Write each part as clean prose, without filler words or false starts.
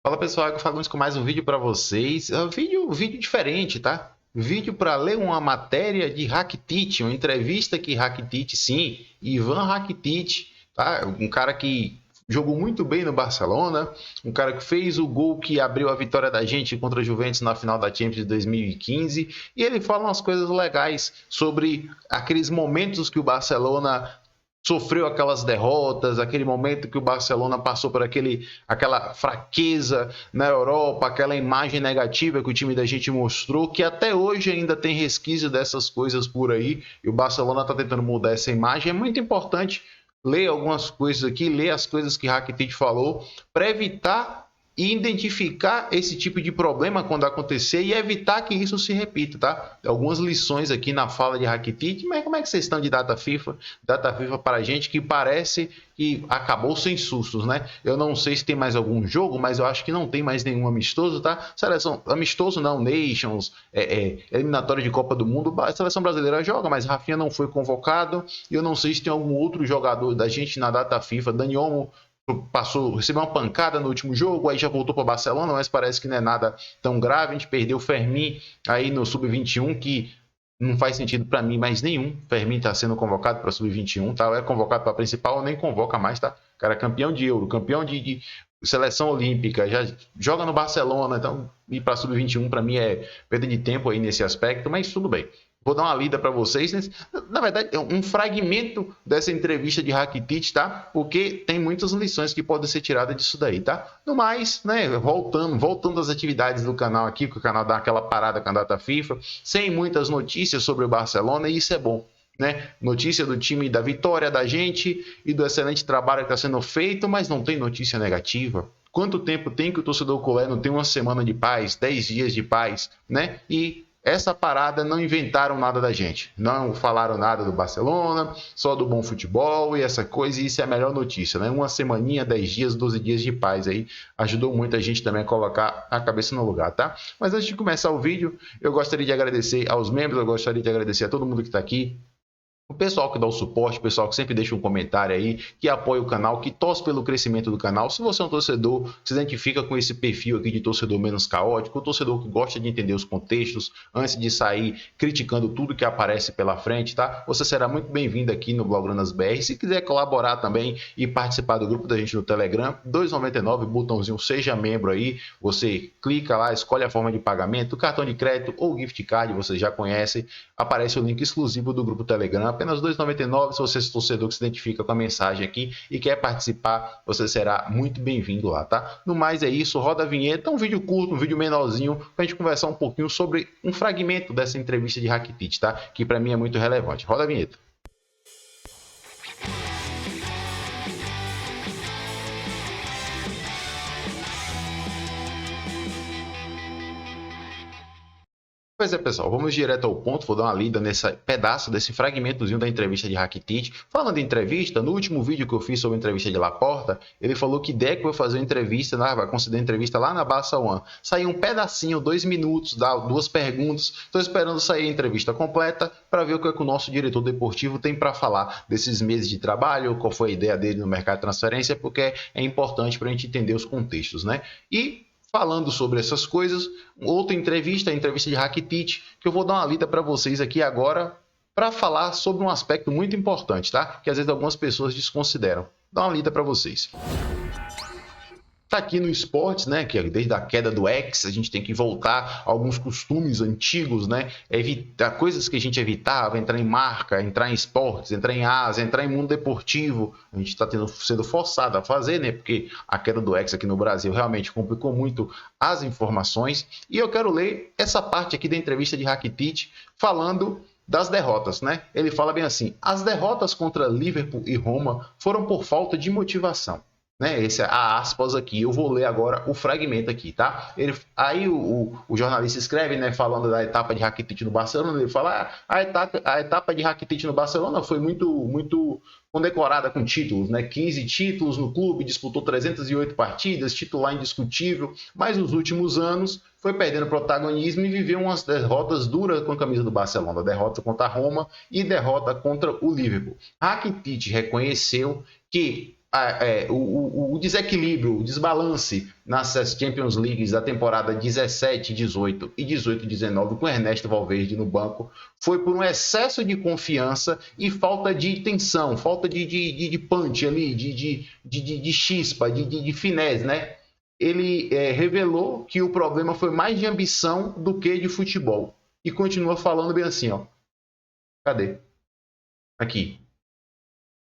Fala pessoal, aqui falamos com mais um vídeo para vocês. É um vídeo diferente, tá? Vídeo para ler uma matéria de Rakitic, uma entrevista que Rakitic, sim, Ivan Rakitic, tá? Um cara que jogou muito bem no Barcelona, um cara que fez o gol que abriu a vitória da gente contra a Juventus na final da Champions de 2015, e ele fala umas coisas legais sobre aqueles momentos que o Barcelona sofreu aquelas derrotas, aquele momento que o Barcelona passou por aquela fraqueza na Europa, aquela imagem negativa que o time da gente mostrou, que até hoje ainda tem resquício dessas coisas por aí, e o Barcelona está tentando mudar essa imagem. É muito importante ler algumas coisas aqui, ler as coisas que Rakitic falou, para evitar e identificar esse tipo de problema quando acontecer e evitar que isso se repita, tá? Algumas lições aqui na fala de Rakitic, mas como é que vocês estão de data FIFA? Data FIFA para a gente que parece que acabou sem sustos, né? Eu não sei se tem mais algum jogo, mas eu acho que não tem mais nenhum amistoso, tá? Seleção, amistoso não, Nations, eliminatório de Copa do Mundo, a seleção brasileira joga, mas Rafinha não foi convocado, e eu não sei se tem algum outro jogador da gente na data FIFA, Dani Olmo recebeu uma pancada no último jogo, aí já voltou para Barcelona, mas parece que não é nada tão grave. A gente perdeu o Fermin aí no Sub-21, que não faz sentido para mim mais nenhum. Fermin está sendo convocado para Sub-21, tá? É convocado para principal, nem convoca mais, tá? O cara é campeão de Euro, campeão de seleção olímpica, já joga no Barcelona, então ir para Sub-21 para mim é perda de tempo aí nesse aspecto, mas tudo bem. Vou dar uma lida para vocês. Na verdade, é um fragmento dessa entrevista de Rakitic, tá? Porque tem muitas lições que podem ser tiradas disso daí, tá? No mais, né, voltando às atividades do canal aqui, que o canal dá aquela parada com a data FIFA, sem muitas notícias sobre o Barcelona, e isso é bom. Né? Notícia do time, da vitória da gente e do excelente trabalho que está sendo feito, mas não tem notícia negativa. Quanto tempo tem que o torcedor culé não tem uma semana de paz, 10 dias de paz, né? E essa parada não inventaram nada da gente, não falaram nada do Barcelona, só do bom futebol e essa coisa, e isso é a melhor notícia, né? Uma semaninha, 10 dias, 12 dias de paz aí, ajudou muita gente também a colocar a cabeça no lugar, tá? Mas antes de começar o vídeo, eu gostaria de agradecer aos membros, eu gostaria de agradecer a todo mundo que está aqui, o pessoal que dá o suporte, o pessoal que sempre deixa um comentário aí, que apoia o canal, que torce pelo crescimento do canal. Se você é um torcedor que se identifica com esse perfil aqui de torcedor menos caótico, o torcedor que gosta de entender os contextos antes de sair criticando tudo que aparece pela frente, tá? Você será muito bem-vindo aqui no Bloggranas BR. Se quiser colaborar também e participar do grupo da gente no Telegram, 2,99, botãozinho seja membro aí, você clica lá, escolhe a forma de pagamento, cartão de crédito ou gift card, você já conhece, aparece o link exclusivo do grupo Telegram, apenas R$ 2,99. Se você é torcedor que se identifica com a mensagem aqui e quer participar, você será muito bem-vindo lá, tá? No mais é isso, roda a vinheta, um vídeo curto, um vídeo menorzinho, pra gente conversar um pouquinho sobre um fragmento dessa entrevista de Rakitic, tá? Que para mim é muito relevante. Roda a vinheta. Pois é, pessoal, vamos direto ao ponto. Vou dar uma lida nesse pedaço, desse fragmentozinho da entrevista de Rakitic. Falando em entrevista, no último vídeo que eu fiz sobre a entrevista de Laporta, ele falou que Deco vai fazer uma entrevista, vai conceder entrevista lá na Barça One. Saiu um pedacinho, 2 minutos, dá 2 perguntas. Estou esperando sair a entrevista completa para ver o que, o nosso diretor deportivo tem para falar desses meses de trabalho, qual foi a ideia dele no mercado de transferência, porque é importante para a gente entender os contextos, né? E falando sobre essas coisas, outra entrevista, a entrevista de Rakitic, que eu vou dar uma lida para vocês aqui agora para falar sobre um aspecto muito importante, tá? Que às vezes algumas pessoas desconsideram. Dá uma lida para vocês. Tá aqui no esportes, né? Que desde a queda do X, a gente tem que voltar a alguns costumes antigos, né? Evitar coisas que a gente evitava, entrar em marca, entrar em esportes, entrar em asa, entrar em mundo deportivo. A gente está sendo forçado a fazer, né? Porque a queda do X aqui no Brasil realmente complicou muito as informações. E eu quero ler essa parte aqui da entrevista de Rakitic falando das derrotas, né? Ele fala bem assim: as derrotas contra Liverpool e Roma foram por falta de motivação. Né? Esse é a aspas aqui. Eu vou ler agora o fragmento aqui, tá? Aí o jornalista escreve, né, falando da etapa de Rakitic no Barcelona. Ele fala: a etapa de Rakitic no Barcelona foi muito condecorada com títulos, né? 15 títulos no clube, disputou 308 partidas, titular indiscutível, mas nos últimos anos foi perdendo protagonismo e viveu umas derrotas duras com a camisa do Barcelona, derrota contra a Roma e derrota contra o Liverpool. Rakitic reconheceu que o desequilíbrio, o desbalance nas Champions Leagues da temporada 17-18 e 18-19 com Ernesto Valverde no banco foi por um excesso de confiança e falta de tensão, falta de punch ali, de chispa, de finesse, né? Ele revelou que o problema foi mais de ambição do que de futebol. E continua falando bem assim, ó. Cadê? Aqui.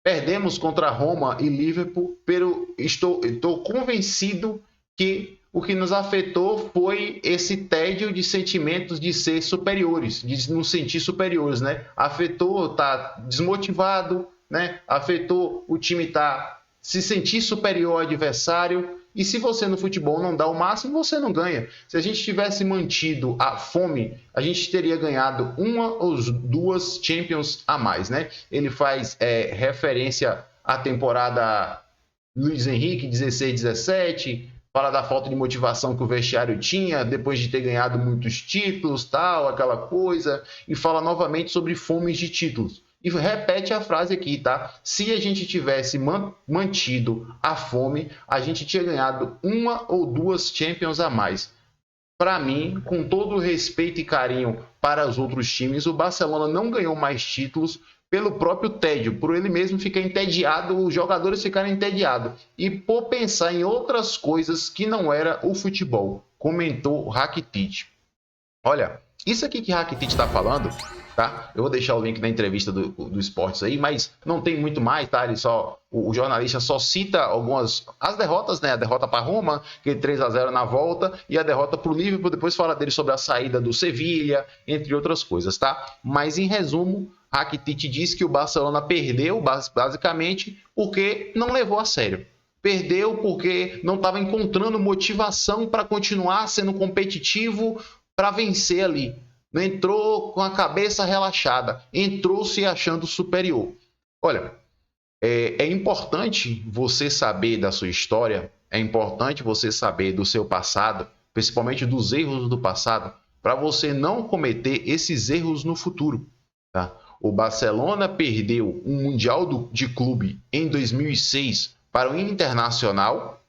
Perdemos contra Roma e Liverpool, pero estou convencido que o que nos afetou foi esse tédio de sentimentos de ser superiores, de nos sentir superiores, né? Afetou, tá desmotivado, né? Afetou o time tá se sentir superior ao adversário. E se você no futebol não dá o máximo, você não ganha. Se a gente tivesse mantido a fome, a gente teria ganhado uma ou duas Champions a mais, né? Ele faz referência à temporada Luiz Henrique 16-17, fala da falta de motivação que o vestiário tinha depois de ter ganhado muitos títulos, tal, aquela coisa, e fala novamente sobre fomes de títulos. E repete a frase aqui, tá? Se a gente tivesse mantido a fome, a gente tinha ganhado uma ou duas Champions a mais. Para mim, com todo o respeito e carinho para os outros times, o Barcelona não ganhou mais títulos pelo próprio tédio, por ele mesmo ficar entediado, os jogadores ficarem entediados e por pensar em outras coisas que não era o futebol, comentou Rakitic. Olha, isso aqui que Rakitic está falando, tá? Eu vou deixar o link da entrevista do Esportes aí, mas não tem muito mais, tá? O jornalista só cita as derrotas, né? A derrota para Roma, aquele 3-0 na volta, e a derrota para o Liverpool. Depois fala dele sobre a saída do Sevilha, entre outras coisas, tá? Mas em resumo, Rakitic diz que o Barcelona perdeu basicamente porque não levou a sério. Perdeu porque não estava encontrando motivação para continuar sendo competitivo, para vencer ali. Não entrou com a cabeça relaxada, entrou se achando superior. Olha, é importante você saber da sua história, é importante você saber do seu passado, principalmente dos erros do passado, para você não cometer esses erros no futuro. Tá? O Barcelona perdeu um Mundial de Clube em 2006 para o Internacional,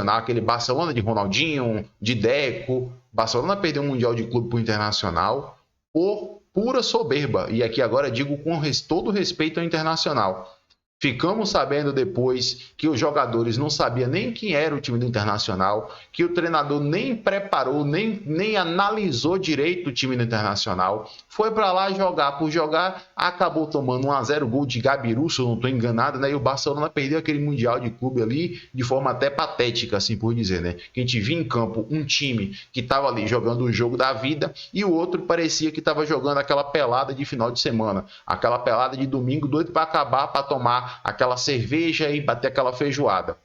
aquele Barcelona de Ronaldinho, de Deco. Barcelona perdeu um Mundial de Clube para o Internacional por pura soberba. E aqui agora digo com todo respeito ao Internacional. Ficamos sabendo depois que os jogadores não sabiam nem quem era o time do Internacional, que o treinador nem preparou, nem analisou direito o time do Internacional. Foi para lá jogar por jogar, acabou tomando 1-0 gol de Gabiru, se eu não estou enganado, né? E o Barcelona perdeu aquele Mundial de Clube ali de forma até patética, assim por dizer, né? Que a gente via em campo um time que estava ali jogando o jogo da vida e o outro parecia que estava jogando aquela pelada de final de semana, aquela pelada de domingo, doido para acabar, para tomar aquela cerveja e bater aquela feijoada.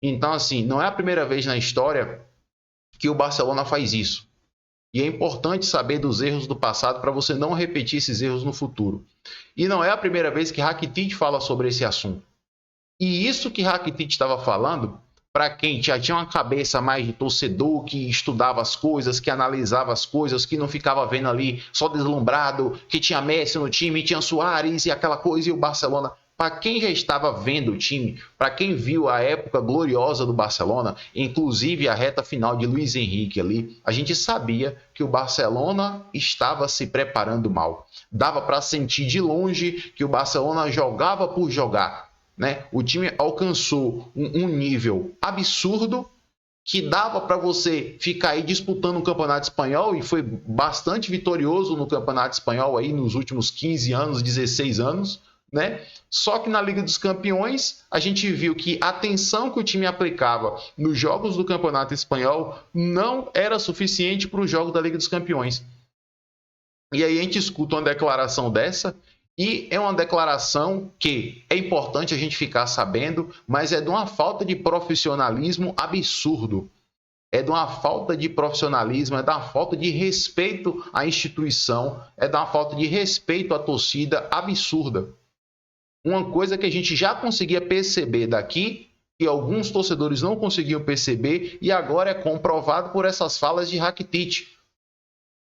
Então, assim, não é a primeira vez na história que o Barcelona faz isso. E é importante saber dos erros do passado para você não repetir esses erros no futuro. E não é a primeira vez que Rakitic fala sobre esse assunto. E isso que Rakitic estava falando, para quem já tinha uma cabeça mais de torcedor, que estudava as coisas, que analisava as coisas, que não ficava vendo ali só deslumbrado, que tinha Messi no time, tinha Suárez e aquela coisa, e o Barcelona. Para quem já estava vendo o time, para quem viu a época gloriosa do Barcelona, inclusive a reta final de Luiz Henrique ali, a gente sabia que o Barcelona estava se preparando mal. Dava para sentir de longe que o Barcelona jogava por jogar, né? O time alcançou um nível absurdo que dava para você ficar aí disputando o Campeonato Espanhol, e foi bastante vitorioso no Campeonato Espanhol aí nos últimos 15 anos, 16 anos, né? Só que na Liga dos Campeões a gente viu que a atenção que o time aplicava nos jogos do Campeonato Espanhol não era suficiente para os jogos da Liga dos Campeões. E aí a gente escuta uma declaração dessa, e é uma declaração que é importante a gente ficar sabendo, mas é de uma falta de profissionalismo absurdo. É de uma falta de profissionalismo, é de uma falta de respeito à instituição, é de uma falta de respeito à torcida absurda. Uma coisa que a gente já conseguia perceber daqui, que alguns torcedores não conseguiam perceber, e agora é comprovado por essas falas de Rakitic.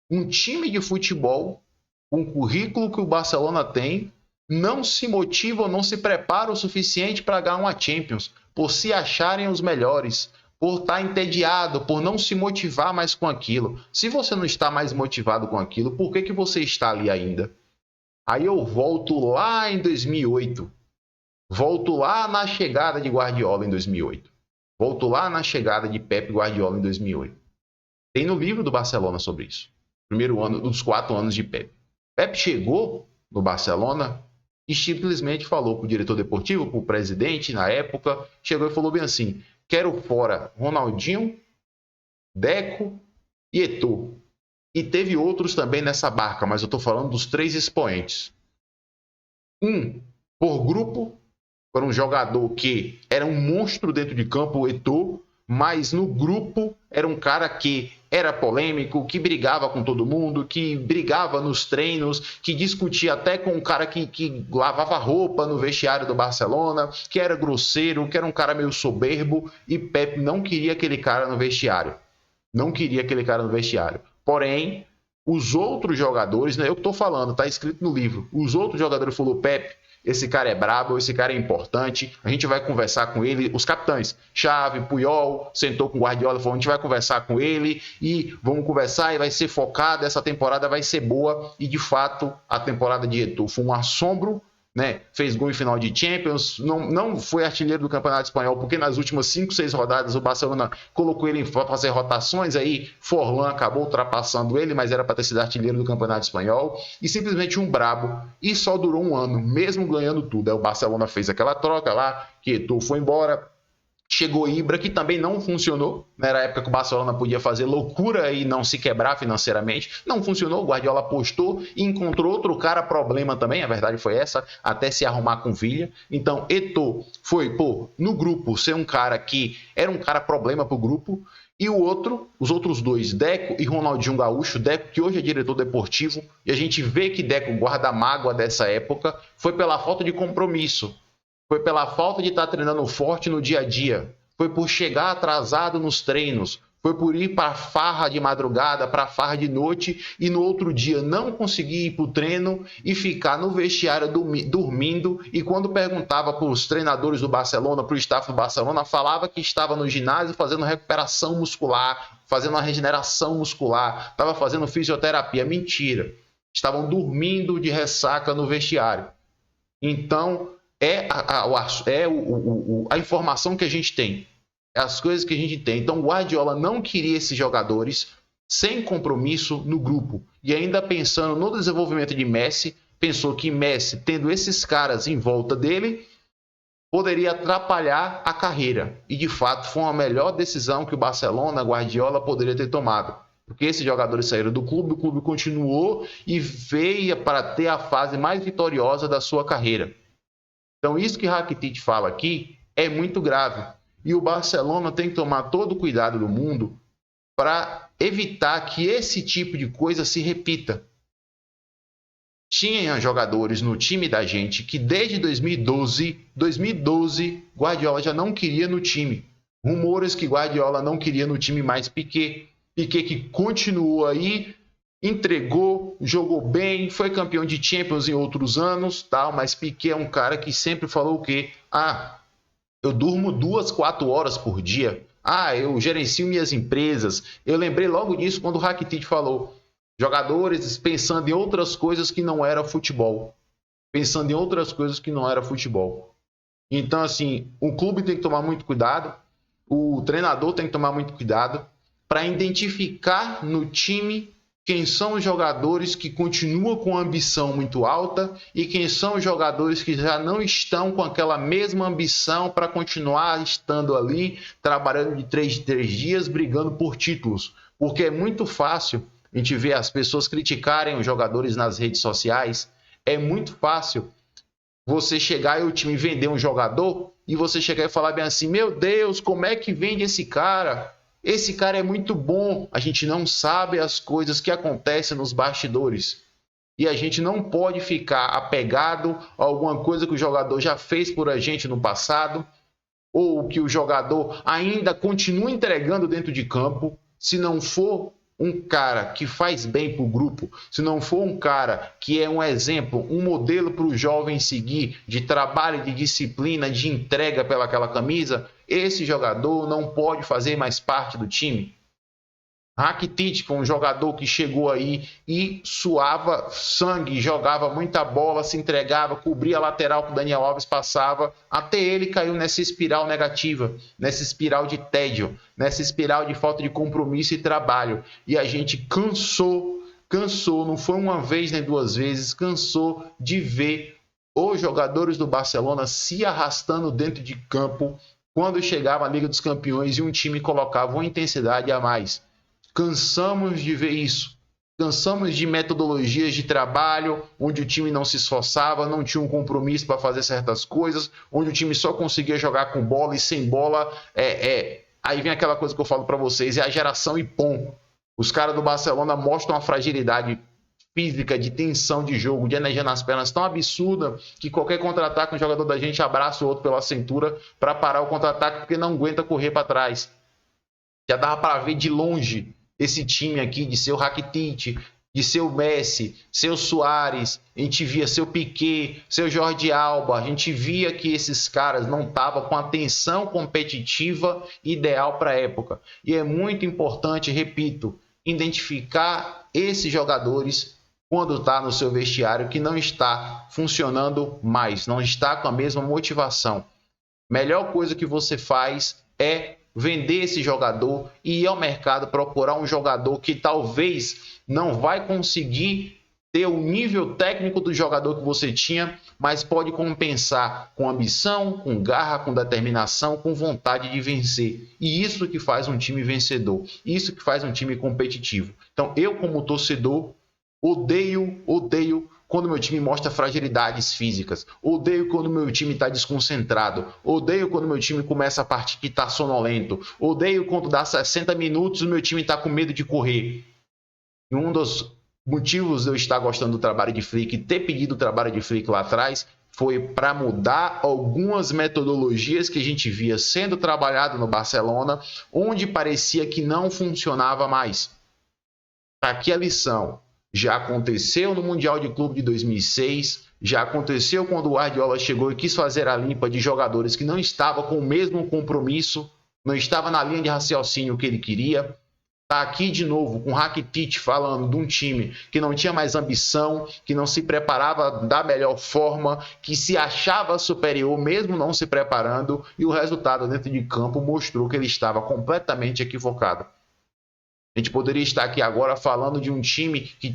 Um time de futebol, com o currículo que o Barcelona tem, não se motivam, não se preparam o suficiente para ganhar uma Champions, por se acharem os melhores, por estar entediado, por não se motivar mais com aquilo. Se você não está mais motivado com aquilo, por que você está ali ainda? Aí eu volto lá em 2008. Volto lá na chegada de Guardiola em 2008. Volto lá na chegada de Pep Guardiola em 2008. Tem no livro do Barcelona sobre isso. Primeiro ano, dos 4 anos de Pep. Pep chegou no Barcelona e simplesmente falou para o diretor deportivo, para o presidente na época, chegou e falou bem assim: quero fora Ronaldinho, Deco e Eto'o. E teve outros também nessa barca, mas eu estou falando dos 3 expoentes. Um por grupo, para um jogador que era um monstro dentro de campo, o Eto'o, mas no grupo era um cara que era polêmico, que brigava com todo mundo, que brigava nos treinos, que discutia até com um cara que lavava roupa no vestiário do Barcelona, que era grosseiro, que era um cara meio soberbo, e Pep não queria aquele cara no vestiário. Não queria aquele cara no vestiário. Porém, os outros jogadores, não é eu que estou falando, está escrito no livro, os outros jogadores falaram: Pep, esse cara é brabo, esse cara é importante, a gente vai conversar com ele. Os capitães, Xavi, Puyol, sentou com o Guardiola e falou: a gente vai conversar com ele e vamos conversar e vai ser focado, essa temporada vai ser boa. E de fato, a temporada de Eto'o foi um assombro, né? Fez gol em final de Champions, não foi artilheiro do Campeonato Espanhol, porque nas últimas 5, 6 rodadas o Barcelona colocou ele para fazer rotações, aí Forlán acabou ultrapassando ele, mas era para ter sido artilheiro do Campeonato Espanhol, e simplesmente um brabo, e só durou um ano, mesmo ganhando tudo. Aí o Barcelona fez aquela troca lá, que Eto'o foi embora, chegou Ibra, que também não funcionou. Era a época que o Barcelona podia fazer loucura e não se quebrar financeiramente. Não funcionou, o Guardiola apostou e encontrou outro cara problema também, a verdade foi essa, até se arrumar com Villa. Então, Eto'o foi, no grupo, ser um cara que era um cara problema pro grupo, e os outros dois, Deco e Ronaldinho Gaúcho, Deco que hoje é diretor deportivo, e a gente vê que Deco guarda mágoa dessa época, foi pela falta de compromisso. Foi pela falta de estar treinando forte no dia a dia. Foi por chegar atrasado nos treinos. Foi por ir para a farra de madrugada, para a farra de noite e no outro dia não conseguir ir para o treino e ficar no vestiário dormindo. E quando perguntava para os treinadores do Barcelona, para o staff do Barcelona, falava que estava no ginásio fazendo recuperação muscular, fazendo uma regeneração muscular, estava fazendo fisioterapia. Mentira. Estavam dormindo de ressaca no vestiário. Então, a informação que a gente tem, as coisas que a gente tem. Então, o Guardiola não queria esses jogadores sem compromisso no grupo. E ainda pensando no desenvolvimento de Messi, pensou que Messi, tendo esses caras em volta dele, poderia atrapalhar a carreira. E, de fato, foi uma melhor decisão que o Barcelona, Guardiola, poderia ter tomado. Porque esses jogadores saíram do clube, o clube continuou e veio para ter a fase mais vitoriosa da sua carreira. Então, isso que Rakitic fala aqui é muito grave. E o Barcelona tem que tomar todo o cuidado do mundo para evitar que esse tipo de coisa se repita. Tinha jogadores no time da gente que desde 2012, Guardiola já não queria no time. Rumores que Guardiola não queria no time mais Piqué. Piqué que continuou aí, entregou, jogou bem, foi campeão de Champions em outros anos, tal, mas Piqué é um cara que sempre falou o quê? Eu durmo 2, 4 horas por dia. Eu gerencio minhas empresas. Eu lembrei logo disso quando o Rakitic falou. Jogadores pensando em outras coisas que não era futebol. Pensando em outras coisas que não era futebol. Então, assim, o clube tem que tomar muito cuidado, o treinador tem que tomar muito cuidado para identificar no time quem são os jogadores que continuam com ambição muito alta e quem são os jogadores que já não estão com aquela mesma ambição para continuar estando ali, trabalhando de 3 em 3 dias, brigando por títulos. Porque é muito fácil a gente ver as pessoas criticarem os jogadores nas redes sociais, é muito fácil você chegar e o time vender um jogador e você chegar e falar bem assim: meu Deus, como é que vende esse cara? Esse cara é muito bom. A gente não sabe as coisas que acontecem nos bastidores. E a gente não pode ficar apegado a alguma coisa que o jogador já fez por a gente no passado, ou que o jogador ainda continua entregando dentro de campo. Se não for um cara que faz bem para o grupo, se não for um cara que é um exemplo, um modelo para o jovem seguir de trabalho, de disciplina, de entrega pelaquela camisa, esse jogador não pode fazer mais parte do time. Rakitic foi um jogador que chegou aí e suava sangue, jogava muita bola, se entregava, cobria a lateral que o Daniel Alves passava, até ele caiu nessa espiral negativa, nessa espiral de tédio, nessa espiral de falta de compromisso e trabalho. E a gente cansou, não foi uma vez nem duas vezes, cansou de ver os jogadores do Barcelona se arrastando dentro de campo quando chegava a Liga dos Campeões e um time colocava uma intensidade a mais. Cansamos de ver isso. Cansamos de metodologias de trabalho onde o time não se esforçava, não tinha um compromisso para fazer certas coisas, onde o time só conseguia jogar com bola e sem bola. Aí vem aquela coisa que eu falo para vocês, é a geração Ipom. Os caras do Barcelona mostram uma fragilidade física, de tensão de jogo, de energia nas pernas tão absurda que qualquer contra-ataque, um jogador da gente abraça o outro pela cintura para parar o contra-ataque porque não aguenta correr para trás. Já dava para ver de longe esse time aqui de seu Rakitic, de seu Messi, seu Suárez, a gente via seu Piqué, seu Jordi Alba, a gente via que esses caras não estavam com a tensão competitiva ideal para a época. E é muito importante, repito, identificar esses jogadores quando está no seu vestiário que não está funcionando mais, não está com a mesma motivação. Melhor coisa que você faz é vender esse jogador e ir ao mercado procurar um jogador que talvez não vai conseguir ter o nível técnico do jogador que você tinha, mas pode compensar com ambição, com garra, com determinação, com vontade de vencer. E isso que faz um time vencedor, isso que faz um time competitivo. Então eu, como torcedor, odeio quando meu time mostra fragilidades físicas, odeio quando meu time está desconcentrado, odeio quando meu time começa a partir que está sonolento, odeio quando dá 60 minutos e o meu time está com medo de correr. E um dos motivos de eu estar gostando do trabalho de Flick e ter pedido o trabalho de Flick lá atrás foi para mudar algumas metodologias que a gente via sendo trabalhado no Barcelona, onde parecia que não funcionava mais. Aqui a lição. Já aconteceu no Mundial de Clube de 2006, já aconteceu quando o Guardiola chegou e quis fazer a limpa de jogadores que não estavam com o mesmo compromisso, não estavam na linha de raciocínio que ele queria. Está aqui de novo com o Rakitic falando de um time que não tinha mais ambição, que não se preparava da melhor forma, que se achava superior mesmo não se preparando, e o resultado dentro de campo mostrou que ele estava completamente equivocado. A gente poderia estar aqui agora falando de um time que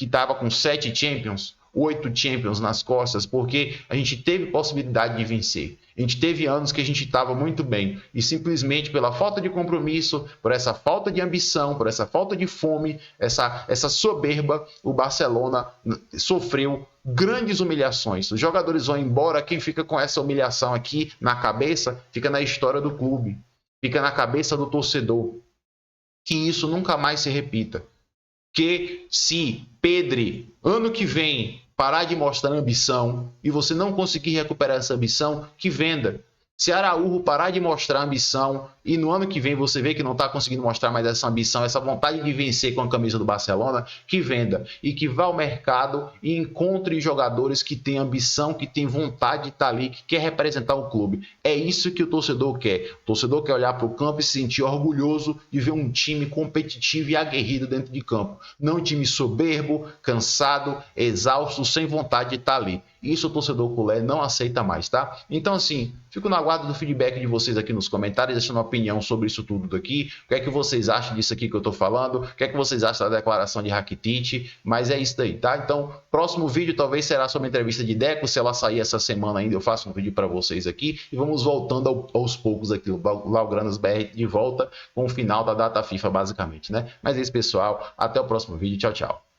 estava com 7 Champions, 8 Champions nas costas, porque a gente teve possibilidade de vencer. A gente teve anos que a gente estava muito bem e simplesmente pela falta de compromisso, por essa falta de ambição, por essa falta de fome, essa soberba, o Barcelona sofreu grandes humilhações. Os jogadores vão embora, quem fica com essa humilhação aqui na cabeça fica na história do clube, fica na cabeça do torcedor. Que isso nunca mais se repita. Que se Pedri, ano que vem, parar de mostrar ambição e você não conseguir recuperar essa ambição, que venda. Se Araújo parar de mostrar ambição e no ano que vem você vê que não está conseguindo mostrar mais essa ambição, essa vontade de vencer com a camisa do Barcelona, que venda e que vá ao mercado e encontre jogadores que têm ambição, que têm vontade de estar ali, que quer representar o clube. É isso que o torcedor quer. O torcedor quer olhar para o campo e se sentir orgulhoso de ver um time competitivo e aguerrido dentro de campo. Não um time soberbo, cansado, exausto, sem vontade de estar ali. Isso o torcedor culé não aceita mais, tá? Então, assim, fico no aguardo do feedback de vocês aqui nos comentários, deixando uma opinião sobre isso tudo daqui. O que é que vocês acham disso aqui que eu tô falando? O que é que vocês acham da declaração de Rakitic? Mas é isso daí, tá? Então, próximo vídeo talvez será sobre a entrevista de Deco. Se ela sair essa semana ainda, eu faço um vídeo para vocês aqui. E vamos voltando aos poucos aqui, o Blaugranas BR de volta com o final da data FIFA, basicamente, né? Mas é isso, pessoal. Até o próximo vídeo. Tchau, tchau.